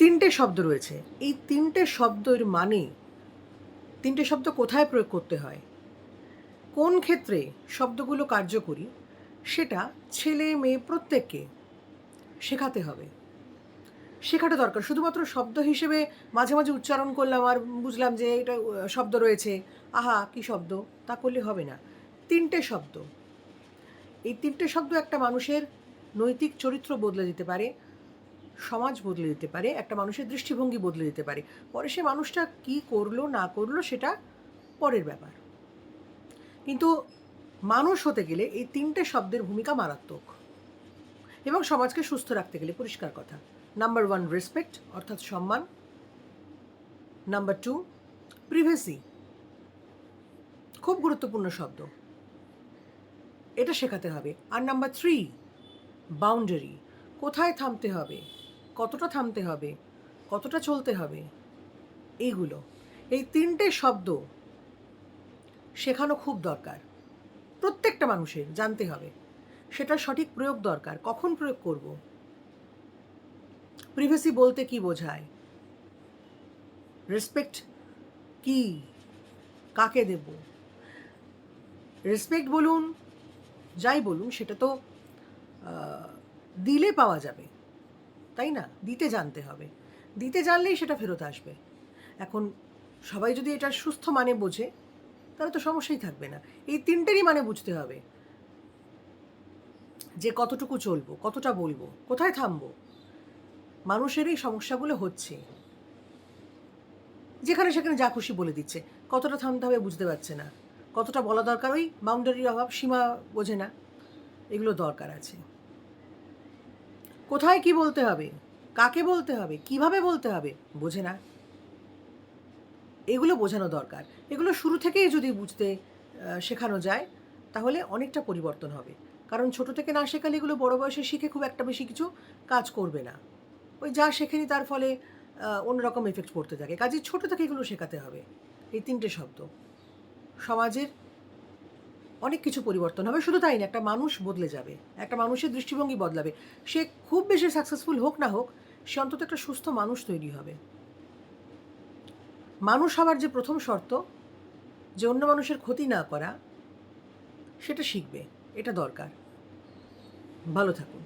তিনটে শব্দ রয়েছে। এই তিনটে শব্দের মানে, তিনটে শব্দ কোথায় প্রয়োগ করতে হয়, কোন ক্ষেত্রে শব্দগুলো কার্যকরী, সেটা ছেলে মেয়ে প্রত্যেককে শেখাতে হবে। শেখাটা দরকার। শুধুমাত্র শব্দ হিসেবে মাঝে মাঝে উচ্চারণ করলাম আর বুঝলাম যে এটা শব্দ রয়েছে, আহা কী শব্দ, তা করলে হবে না। তিনটে শব্দ, এই তিনটে শব্দ একটা মানুষের নৈতিক চরিত্র বদলে দিতে পারে, সমাজ বদলে দিতে পারে, একটা মানুষের দৃষ্টিভঙ্গি বদলে দিতে পারে। পরে সে মানুষটা কী করলো না করলো সেটা পরের ব্যাপার। কিন্তু মানুষ হতে গেলে এই তিনটে শব্দের ভূমিকা মারাত্মক, এবং সমাজকে সুস্থ রাখতে গেলে পরিষ্কার কথা। নাম্বার 1 রেসপেক্ট, অর্থাৎ সম্মান। নাম্বার 2 প্রিভেসি, খুব গুরুত্বপূর্ণ শব্দ, এটা শেখাতে হবে। আর নাম্বার 3 বাউন্ডারি, কোথায় থামতে হবে, কতটা থামতে হবে, কতটা চলতে হবে, এইগুলো, এই তিনটে শব্দ শেখানো খুব দরকার। প্রত্যেকটা মানুষের জানতে হবে, সেটার সঠিক প্রয়োগ দরকার, কখন প্রয়োগ করব। প্রিভেসি বলতে কি বোঝায়, রেসপেক্ট কি, কাকে দেব। রেসপেক্ট বলুন, যাই বলুন, সেটা তো দিলে পাওয়া যাবে, তাই না? দিতে জানতে হবে, দিতে জানলেই সেটা ফেরত আসবে। এখন সবাই যদি এটার সুস্থ মানে বোঝে, তাহলে তো সমস্যাই থাকবে না। এই তিনটেরই মানে বুঝতে হবে, যে কতটুকু চলবো, কতটা বলবো, কোথায় থামবো। মানুষের এই সমস্যাগুলো হচ্ছে, যেখানে সেখানে যা খুশি বলে দিচ্ছে, কতটা থামতে হবে বুঝতে পারছে না, কতটা বলা দরকার, ওই বাউন্ডারির অভাব, সীমা বোঝে না। এগুলো দরকার আছে। কোথায় কি বলতে হবে, কাকে বলতে হবে, কিভাবে বলতে হবে, বোঝে না। এগুলো বোঝানো দরকার। এগুলো শুরু থেকেই যদি বুঝতে শেখানো যায়, তাহলে অনেকটা পরিবর্তন হবে। কারণ ছোট থেকে না শেখালে এগুলো বড় বয়সে শিখে খুব একটা বেশি কিছু কাজ করবে না। ওই যা শেখেনি তার ফলে অন্যরকম এফেক্ট পড়তে থাকে। কাজেই ছোট থেকে এগুলো শেখাতে হবে। এই তিনটে শব্দ, সমাজের অনেক কিছু পরিবর্তন হবে। শুধু তাই না, একটা মানুষ বদলে যাবে, একটা মানুষের দৃষ্টিভঙ্গি বদলাবে। সে খুব বেশি সাকসেসফুল হোক না হোক, সে অন্তত একটা সুস্থ মানুষ তৈরি হবে। মানুষ হওয়ার যে প্রথম শর্ত, যে অন্য মানুষের ক্ষতি না করা, সেটা শিখবে। এটা দরকার। ভালো থাকুন।